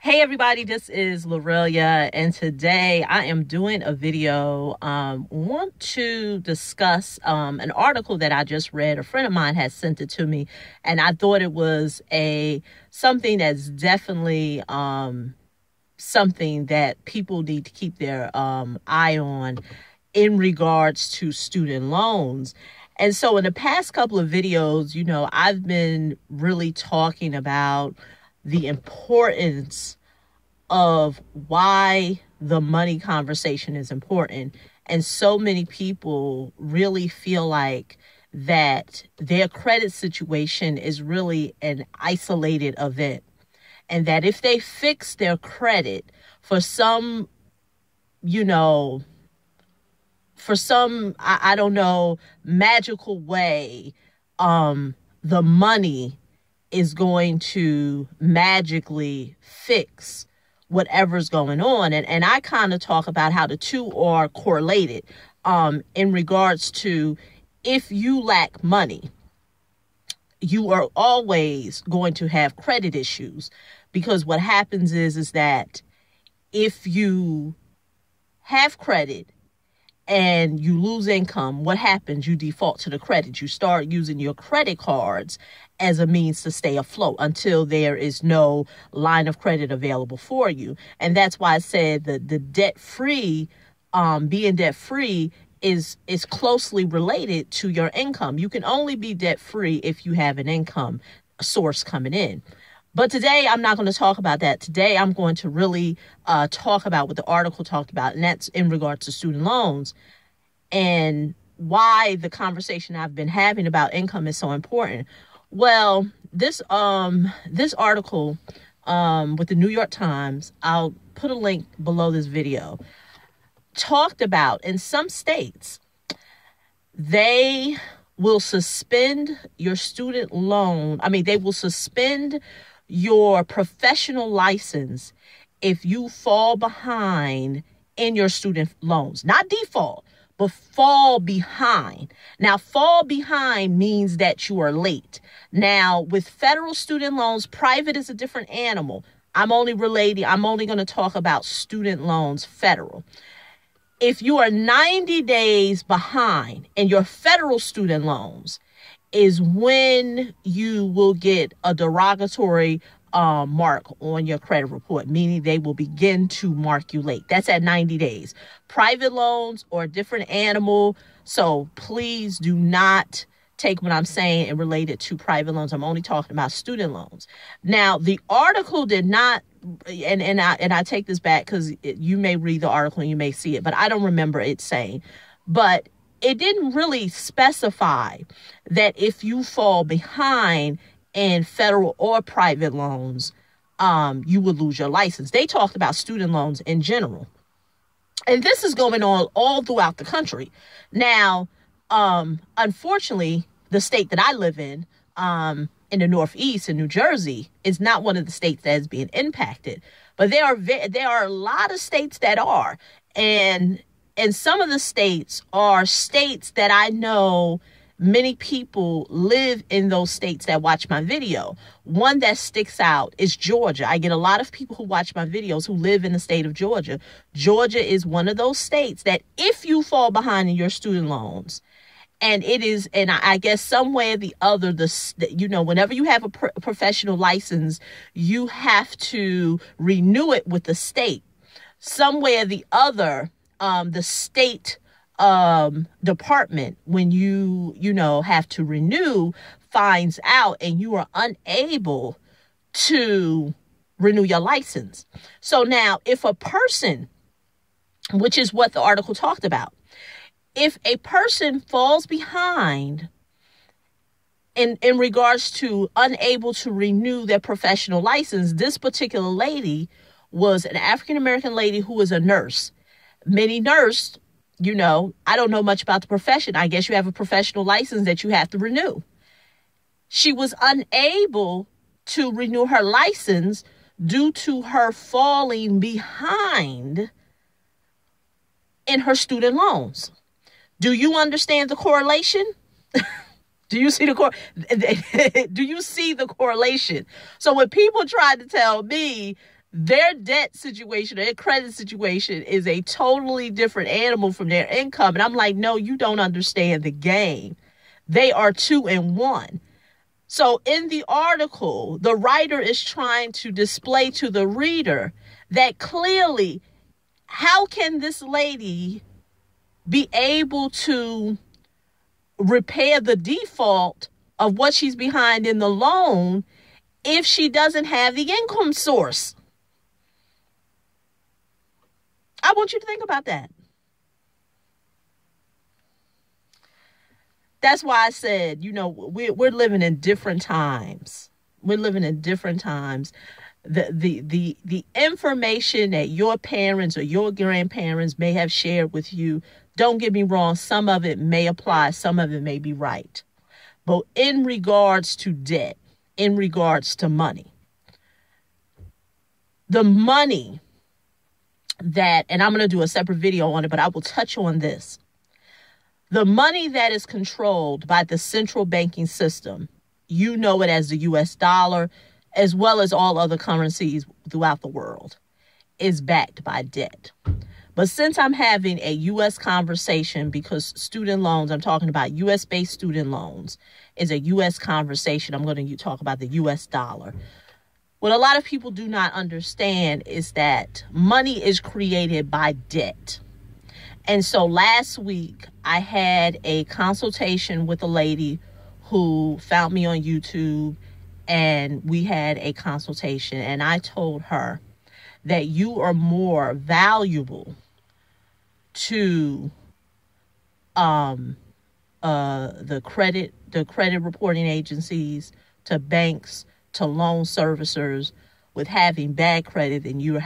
Hey everybody, this is Lorelia, and today I am doing a video. Want to discuss an article that I just read. A friend of mine has sent it to me, and I thought it was something that's definitely something that people need to keep their eye on in regards to student loans. And so in the past couple of videos, I've been really talking about the importance of why the money conversation is important. And so many people really feel like that their credit situation is really an isolated event. And that if they fix their credit for some, I don't know, magical way, the money is going to magically fix whatever's going on. And I kind of talk about how the two are correlated in regards to if you lack money, you are always going to have credit issues, because what happens is that if you have credit and you lose income, what happens? You default to the credit. You start using your credit cards as a means to stay afloat until there is no line of credit available for you. And that's why I said that the debt-free, being debt-free is closely related to your income. You can only be debt-free if you have an income source coming in. But today, I'm not going to talk about that. Today, I'm going to really talk about what the article talked about, and that's in regards to student loans and why the conversation I've been having about income is so important. Well, this article with the New York Times, I'll put a link below this video, talked about in some states, they will suspend your student loan. They will suspend your professional license if you fall behind in your student loans. Not default, but fall behind. Now, fall behind means that you are late. Now, with federal student loans, private is a different animal. I'm only going to talk about student loans, federal. If you are 90 days behind in your federal student loans, is when you will get a derogatory mark on your credit report, meaning they will begin to mark you late. That's at 90 days. Private loans are a different animal, so please do not take what I'm saying and relate it to private loans. I'm only talking about student loans. Now, the article did not, and I take this back because you may read the article and you may see it, but I don't remember it saying, but it didn't really specify that if you fall behind in federal or private loans, you will lose your license. They talked about student loans in general. And this is going on all throughout the country. Now, unfortunately, the state that I live in the Northeast, in New Jersey, is not one of the states that is being impacted. But there are a lot of states that are. And some of the states are states that I know many people live in those states that watch my video. One that sticks out is Georgia. I get a lot of people who watch my videos who live in the state of Georgia. Georgia is one of those states that if you fall behind in your student loans, and it is, and I guess some way or the other, whenever you have a professional license, you have to renew it with the state. Some way or the other, the state department, when you have to renew, finds out and you are unable to renew your license. So now, if a person, which is what the article talked about, if a person falls behind in regards to unable to renew their professional license, this particular lady was an African-American lady who was a nurse. Many nurses, I don't know much about the profession. I guess you have a professional license that you have to renew. She was unable to renew her license due to her falling behind in her student loans. Do you understand the correlation? Do you see the correlation? So when people try to tell me Their debt situation, their credit situation is a totally different animal from their income. And I'm like, no, you don't understand the game. They are 2 in 1. So in the article, the writer is trying to display to the reader that clearly, how can this lady be able to repair the default of what she's behind in the loan if she doesn't have the income source? I want you to think about that. That's why I said, we're living in different times. We're living in different times. The information that your parents or your grandparents may have shared with you, don't get me wrong, some of it may apply, some of it may be right. But in regards to debt, in regards to money, the money that, and I'm going to do a separate video on it, but I will touch on this. The money that is controlled by the central banking system, you know it as the US dollar, as well as all other currencies throughout the world, is backed by debt. But since I'm having a U.S. conversation, because student loans, I'm talking about U.S.-based student loans, is a U.S. conversation, I'm going to talk about the U.S. dollar. What a lot of people do not understand is that money is created by debt. And so last week, I had a consultation with a lady who found me on YouTube, and we had a consultation, and I told her that you are more valuable to the credit reporting agencies, to banks, to loan servicers with having bad credit than you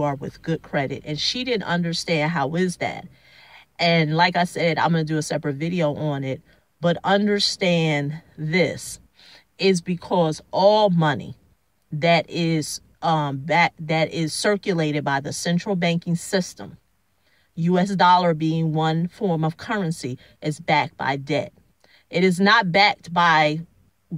are with good credit. And she didn't understand how is that. And like I said, I'm going to do a separate video on it, but understand this is because all money that is circulated by the central banking system, U.S. dollar being one form of currency, is backed by debt. It is not backed by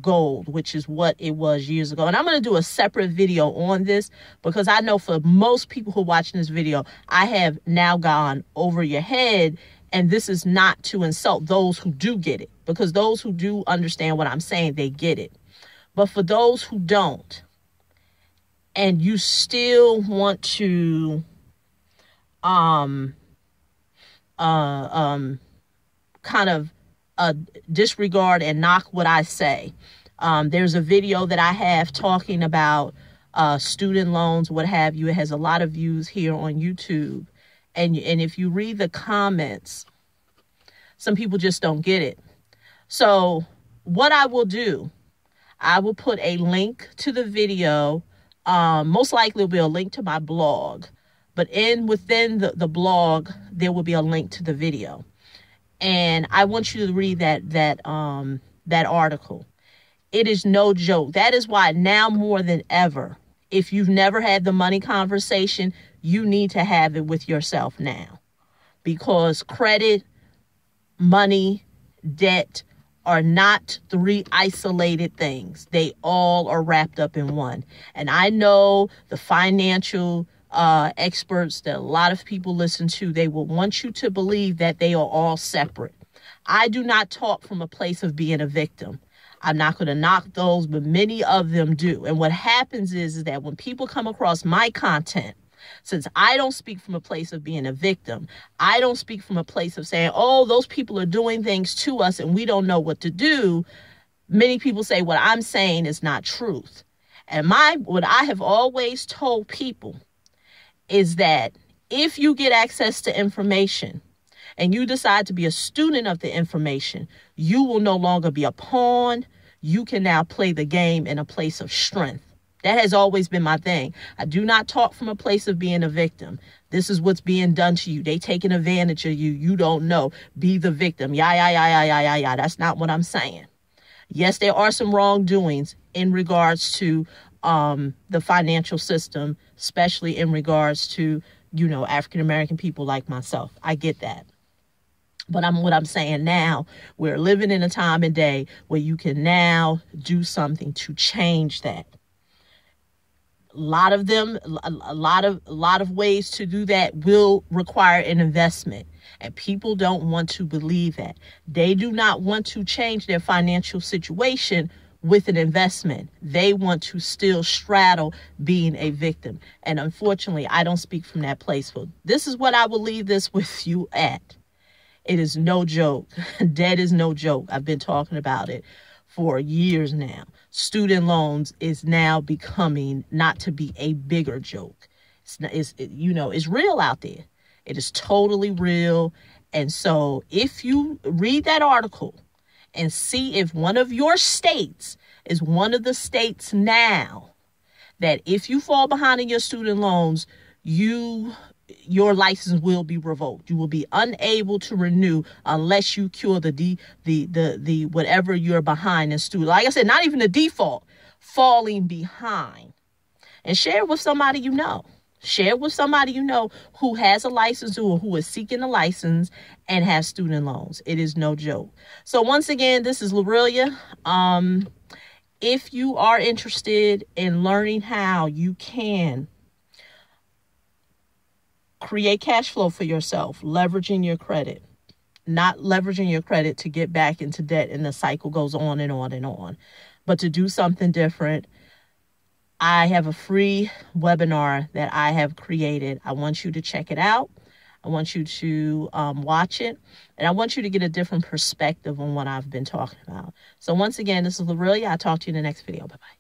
gold, which is what it was years ago. And I'm going to do a separate video on this because I know for most people who are watching this video, I have now gone over your head. And this is not to insult those who do get it, because those who do understand what I'm saying, they get it. But for those who don't, and you still want to kind of disregard and knock what I say, there's a video that I have talking about student loans, what have you. It has a lot of views here on YouTube. And if you read the comments, some people just don't get it. So what I will do, I will put a link to the video. Most likely will be a link to my blog. But within the blog, there will be a link to the video. And I want you to read that article. It is no joke. That is why now more than ever, if you've never had the money conversation, you need to have it with yourself now, because credit, money, debt are not 3 isolated things. They all are wrapped up in one. And I know the financial experts that a lot of people listen to, they will want you to believe that they are all separate. I do not talk from a place of being a victim. I'm not going to knock those, but many of them do. And what happens is that when people come across my content, since I don't speak from a place of being a victim, I don't speak from a place of saying, oh, those people are doing things to us and we don't know what to do. Many people say what I'm saying is not truth. And what I have always told people is that if you get access to information and you decide to be a student of the information, you will no longer be a pawn. You can now play the game in a place of strength. That has always been my thing. I do not talk from a place of being a victim. This is what's being done to you. They taking advantage of you. You don't know. Be the victim. Yeah. That's not what I'm saying. Yes, there are some wrongdoings in regards to the financial system, especially in regards to, African-American people like myself. I get that. But what I'm saying now, we're living in a time and day where you can now do something to change that. lot of them, a lot of ways to do that will require an investment. And people don't want to believe that. They do not want to change their financial situation with an investment. They want to still straddle being a victim. And unfortunately, I don't speak from that place. But this is what I will leave this with you at. It is no joke. Debt is no joke. I've been talking about it for years now. Student loans is now becoming not to be a bigger joke. It's real out there. It is totally real. And so if you read that article and see if one of your states is one of the states now that if you fall behind in your student loans, your license will be revoked. You will be unable to renew unless you cure the whatever you're behind in student. Like I said, not even the default, falling behind. And share it with somebody you know. Share it with somebody you know who has a license or who is seeking a license and has student loans. It is no joke. So once again, this is Lorelia. If you are interested in learning how you can create cash flow for yourself, leveraging your credit, not leveraging your credit to get back into debt and the cycle goes on and on and on, but to do something different, I have a free webinar that I have created. I want you to check it out. I want you to watch it. And I want you to get a different perspective on what I've been talking about. So once again, this is Lorelia. I'll talk to you in the next video. Bye-bye.